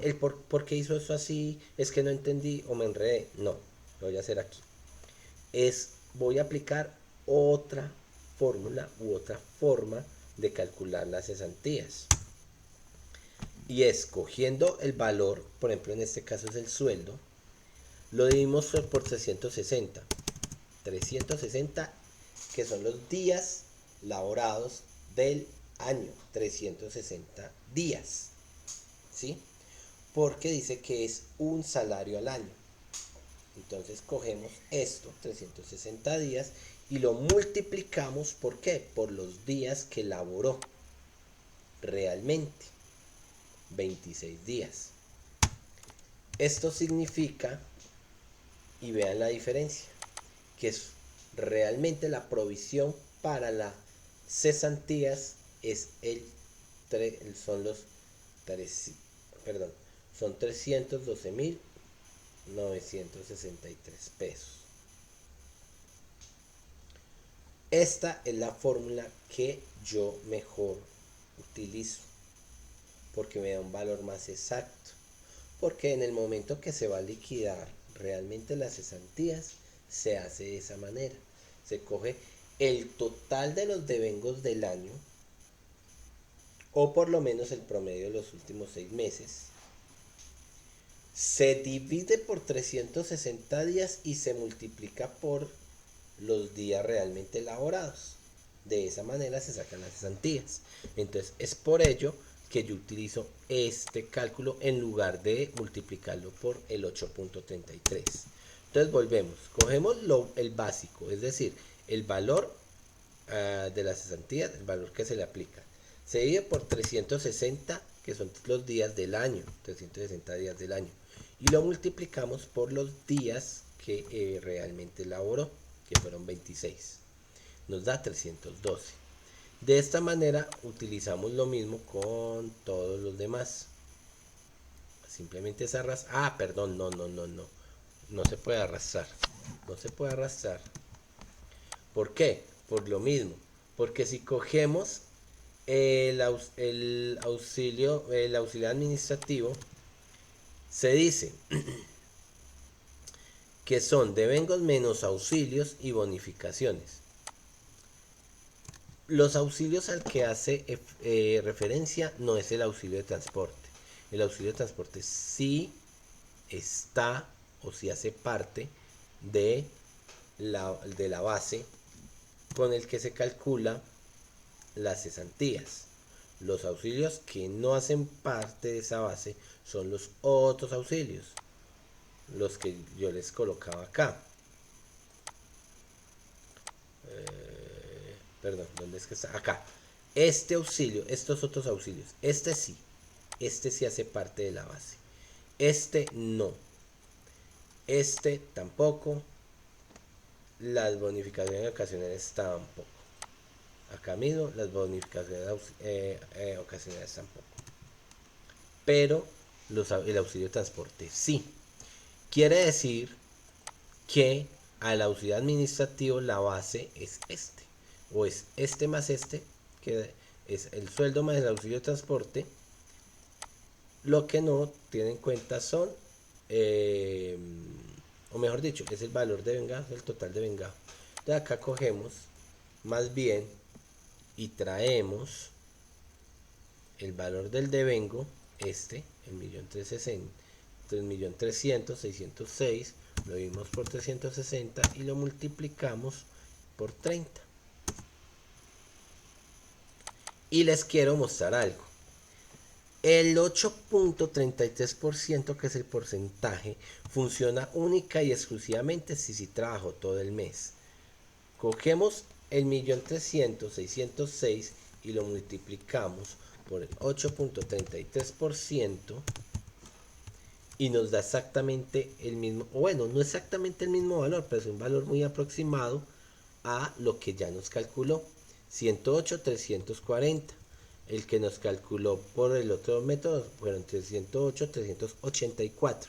¿por qué hizo eso así? Es que no entendí o me enredé. No, lo voy a hacer aquí. Voy a aplicar otra fórmula u otra forma de calcular las cesantías. Y es cogiendo el valor, por ejemplo en este caso es el sueldo, lo dividimos por 360. 360 que son los días laborados del año. 360 días. ¿Sí? Porque dice que es un salario al año. Entonces cogemos esto, 360 días, y lo multiplicamos, ¿por qué? Por los días que laboró realmente, 26 días. Esto significa, y vean la diferencia, que es realmente la provisión para las cesantías es son los son 312.963 pesos. Esta es la fórmula que yo mejor utilizo porque me da un valor más exacto. Porque en el momento que se va a liquidar realmente las cesantías, se hace de esa manera. Se coge el total de los devengos del año, o por lo menos el promedio de los últimos 6 meses, se divide por 360 días y se multiplica por los días realmente elaborados. De esa manera se sacan las cesantías. Entonces es por ello que yo utilizo este cálculo en lugar de multiplicarlo por el 8.33. Entonces volvemos, cogemos el básico, es decir, el valor de la cesantía, el valor que se le aplica. Se divide por 360, que son los días del año, 360 días del año. Y lo multiplicamos por los días que realmente elaboró, que fueron 26. Nos da 312. De esta manera utilizamos lo mismo con todos los demás. Simplemente es arrastrar. Ah, perdón, no. No se puede arrastrar. No se puede arrastrar. ¿Por qué? Por lo mismo. Porque si cogemos el auxilio administrativo, se dice que son devengos menos auxilios y bonificaciones. Los auxilios al que hace referencia no es el auxilio de transporte. El auxilio de transporte sí está o sí hace parte de la base con el que se calcula las cesantías. Los auxilios que no hacen parte de esa base son los otros auxilios, los que yo les colocaba acá. Perdón, ¿dónde es que está? Acá. Este auxilio, estos otros auxilios, este sí hace parte de la base. Este no. Este tampoco. Las bonificaciones ocasionales tampoco. Acá mismo las bonificaciones ocasionales tampoco. Pero el auxilio de transporte sí. Quiere decir que al auxilio administrativo la base es este. O es este más este, que es el sueldo más el auxilio de transporte. Lo que no tiene en cuenta son, o mejor dicho, es el valor de vengado, el total de vengado. De acá cogemos más bien y traemos el valor del devengo, el 3.300.606, lo dividimos por 360 y lo multiplicamos por 30. Y les quiero mostrar algo. El 8.33%, que es el porcentaje, funciona única y exclusivamente si trabajó todo el mes. Cogemos el 1.300.606 y lo multiplicamos por el 8.33% y nos da exactamente el mismo, bueno, no exactamente el mismo valor, pero es un valor muy aproximado a lo que ya nos calculó, 108.340. El que nos calculó por el otro método fueron 308.384.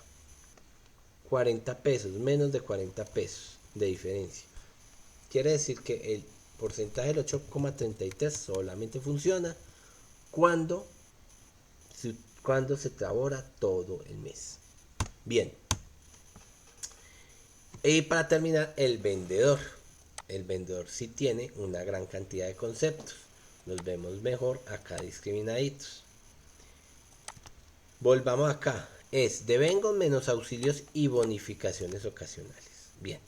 40 pesos, menos de 40 pesos de diferencia. Quiere decir que el porcentaje del 8.33 solamente funciona cuando cuando se labora todo el mes. Bien. Y para terminar, el vendedor. El vendedor sí tiene una gran cantidad de conceptos. Los vemos mejor acá discriminaditos. Volvamos acá. Es devengos menos auxilios y bonificaciones ocasionales. Bien.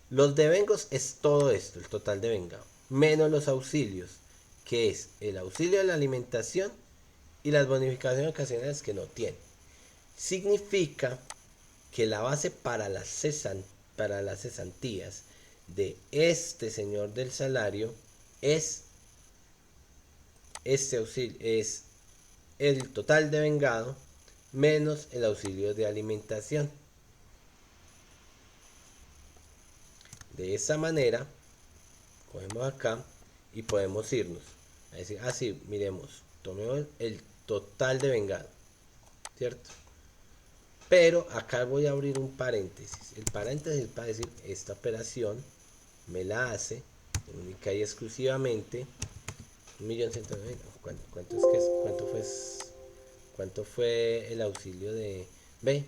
Los devengos es todo esto, el total devengado. Menos los auxilios, que es el auxilio de la alimentación y las bonificaciones ocasionales que no tiene. Significa que la base para las cesantías de este señor del salario es este auxilio, es el total devengado menos el auxilio de alimentación. De esa manera, cogemos acá y podemos irnos a decir, así, miremos, tomemos el total devengado, ¿cierto? Pero acá voy a abrir un paréntesis. El paréntesis para decir, esta operación me la hace única y exclusivamente 1.190.000. ¿Cuánto fue el auxilio de B?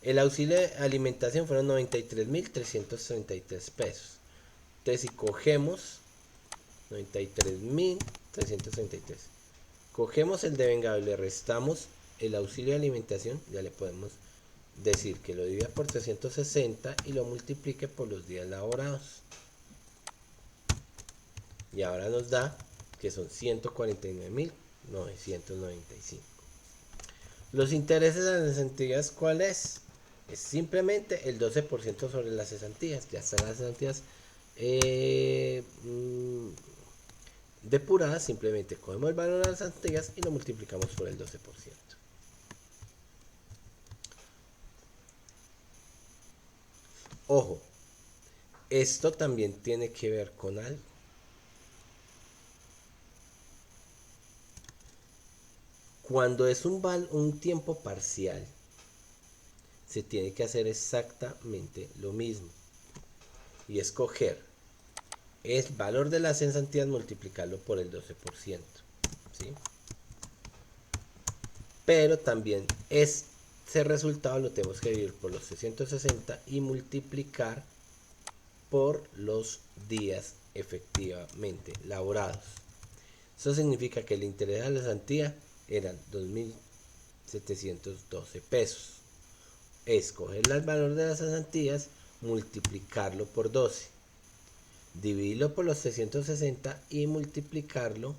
El auxilio de alimentación fueron 93.333 pesos. Entonces, si cogemos 93.333, cogemos el devengado y le restamos el auxilio de alimentación, ya le podemos decir que lo divida por 360 y lo multiplique por los días laborados. Y ahora nos da que son 149.995. Los intereses de las cesantías, ¿cuál es? Es simplemente el 12% sobre las cesantías. Ya están las cesantías depuradas. Simplemente cogemos el valor de las cesantías y lo multiplicamos por el 12%. Ojo, esto también tiene que ver con algo. Cuando es un tiempo parcial, se tiene que hacer exactamente lo mismo. Y escoger el valor de las cesantías, multiplicarlo por el 12%. ¿Sí? Pero también ese resultado lo tenemos que dividir por los 360 y multiplicar por los días efectivamente laborados. Eso significa que el interés de la cesantía eran 2.712 pesos. Escoger el valor de las cesantías, multiplicarlo por 12, dividirlo por los 360 y multiplicarlo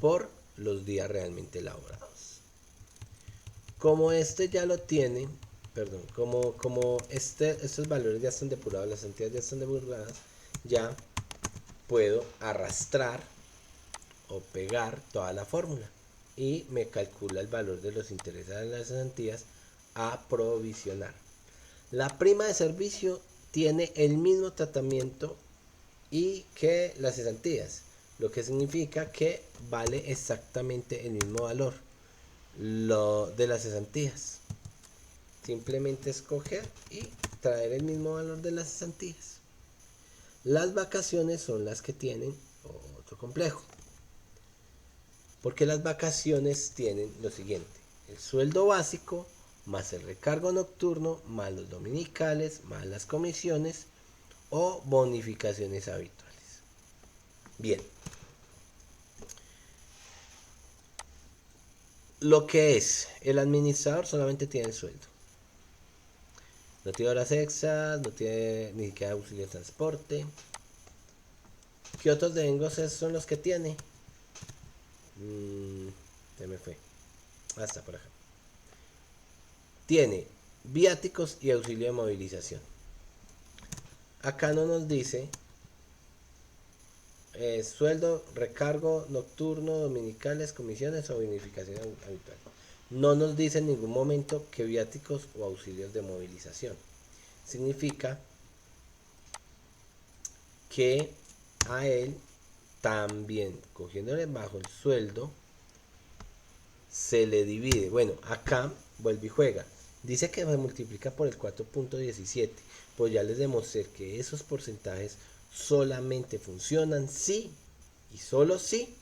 por los días realmente laborados. Como este ya lo tiene, perdón, como estos valores ya están depurados, las cesantías ya están depuradas, ya puedo arrastrar o pegar toda la fórmula y me calcula el valor de los intereses de las cesantías a provisionar. La prima de servicio tiene el mismo tratamiento y que las cesantías, lo que significa que vale exactamente el mismo valor lo de las cesantías. Simplemente escoger y traer el mismo valor de las cesantías. Las vacaciones son las que tienen otro complejo, porque las vacaciones tienen lo siguiente: el sueldo básico más el recargo nocturno más los dominicales más las comisiones o bonificaciones habituales. Bien, lo que es el administrador solamente tiene el sueldo, no tiene horas extras, no tiene ni siquiera auxilio de transporte. ¿Qué otros devengos son los que tiene? Se me fue. Hasta por acá. Tiene viáticos y auxilio de movilización. Acá no nos dice sueldo, recargo nocturno, dominicales, comisiones o bonificación habitual. No nos dice en ningún momento que viáticos o auxilios de movilización. Significa que a él también, cogiéndole bajo el sueldo, se le divide. Bueno, acá vuelve y juega. Dice que se multiplica por el 4.17. Pues ya les demostré que esos porcentajes solamente funcionan si y solo si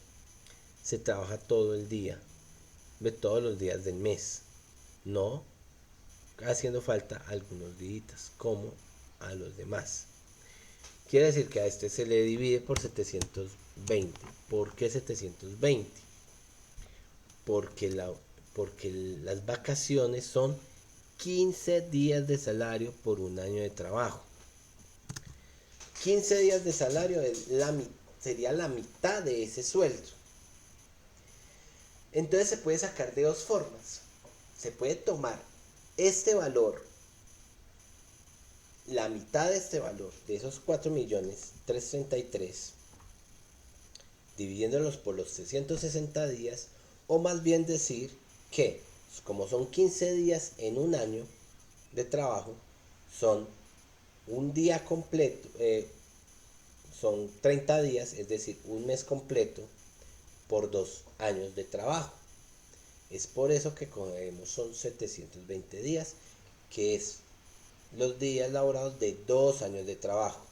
se trabaja todo el día. de todos los días del mes, no haciendo falta algunos días como a los demás. Quiere decir que a este se le divide por 720. ¿Por qué 720? Porque, porque las vacaciones son 15 días de salario por un año de trabajo. 15 días de salario sería la mitad de ese sueldo. Entonces se puede sacar de dos formas. Se puede tomar este valor, la mitad de este valor, de esos 4.333.000, dividiéndolos por los 360 días, o más bien decir que, como son 15 días en un año de trabajo, son un día completo, son 30 días, es decir, un mes completo por 2 años de trabajo. Es por eso que cogemos son 720 días, que es los días laborados de 2 años de trabajo.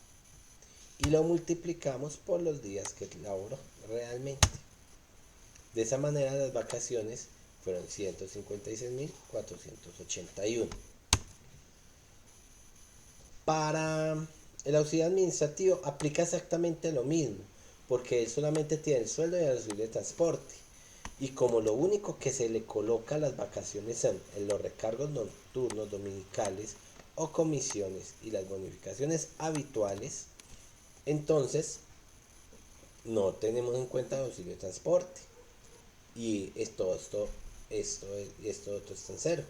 Y lo multiplicamos por los días que laboró realmente. De esa manera las vacaciones fueron 156.481. Para el auxilio administrativo aplica exactamente lo mismo, porque él solamente tiene el sueldo y el auxilio de transporte. Y como lo único que se le coloca a las vacaciones son los recargos nocturnos, dominicales o comisiones y las bonificaciones habituales, entonces no tenemos en cuenta el auxilio de transporte. Y esto otro está en cero.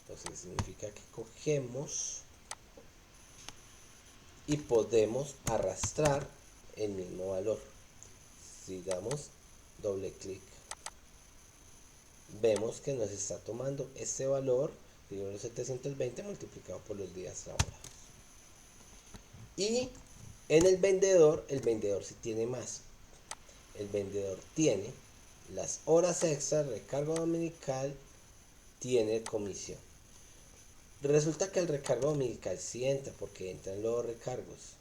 Entonces significa que cogemos y podemos arrastrar el mismo valor. Si damos doble clic, vemos que nos está tomando este valor, digo los 720 multiplicado por los días laborados. Y en el vendedor sí tiene más. El vendedor tiene las horas extras, recargo dominical, tiene comisión. Resulta que el recargo dominical sí entra, porque entran los recargos.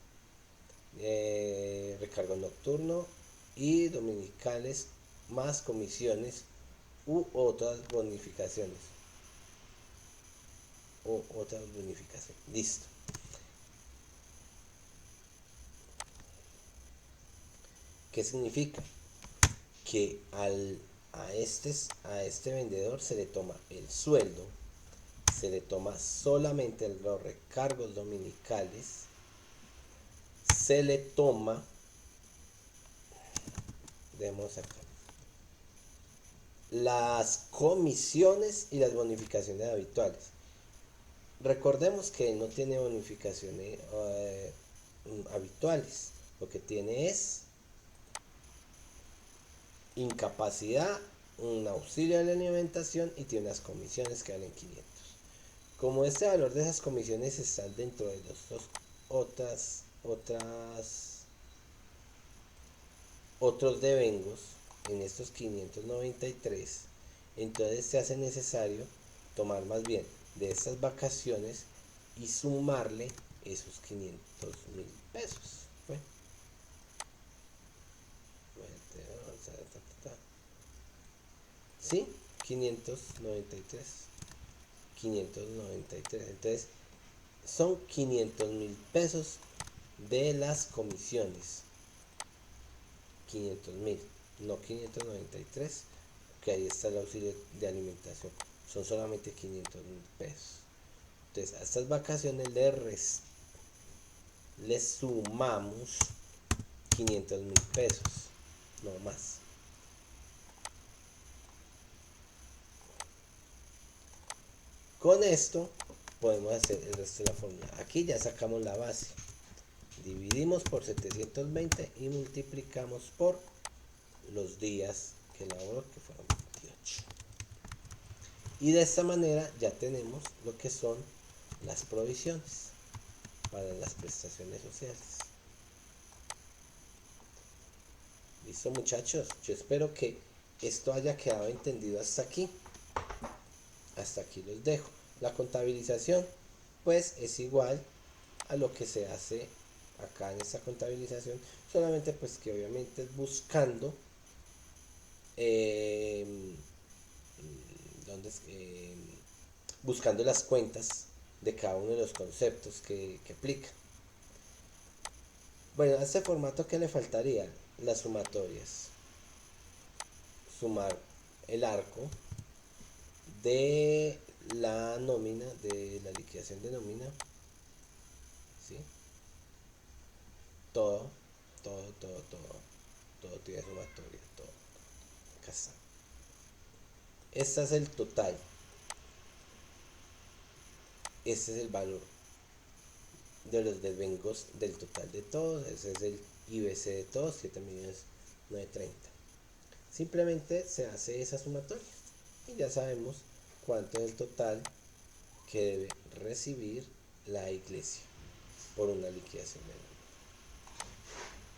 Recargo nocturno y dominicales, más comisiones u otras bonificaciones. Listo. ¿Qué significa? Que a este vendedor se le toma el sueldo, se le toma solamente los recargos dominicales, se le toma, vemos acá, las comisiones y las bonificaciones habituales. Recordemos que él no tiene bonificaciones habituales, lo que tiene es incapacidad, un auxilio de la alimentación y tiene unas comisiones que valen 500. Como este valor de esas comisiones están dentro de otros devengos en estos 593, entonces se hace necesario tomar más bien de estas vacaciones y sumarle esos 500.000 pesos. ¿Sí? 593. Entonces son 500.000 pesos de las comisiones. 500.000, no 593, que ahí está el auxilio de alimentación. Son solamente 500.000 pesos. Entonces a estas vacaciones le sumamos 500.000 pesos, no más. Con esto podemos hacer el resto de la fórmula. Aquí ya sacamos la base. Dividimos por 720 y multiplicamos por los días que laboró, que fueron 28. Y de esta manera ya tenemos lo que son las provisiones para las prestaciones sociales. Listo, muchachos, yo espero que esto haya quedado entendido hasta aquí. Hasta aquí los dejo. La contabilización pues es igual a lo que se hace acá en esta contabilización, solamente pues que obviamente es buscando buscando las cuentas de cada uno de los conceptos que aplica. Bueno, a este formato, ¿qué le faltaría? Las sumatorias. Sumar el arco de la nómina, de la liquidación de nómina, ¿sí? Todo, todo tiene sumatoria, todo. Acá está. Este es el total. Este es el valor de los desvengos del total de todos. Ese es el IBC de todos, 7.930.000. Simplemente se hace esa sumatoria y ya sabemos cuánto es el total que debe recibir la iglesia por una liquidación de nómina.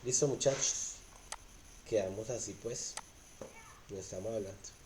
Listo, muchachos, quedamos así pues, nos estamos hablando.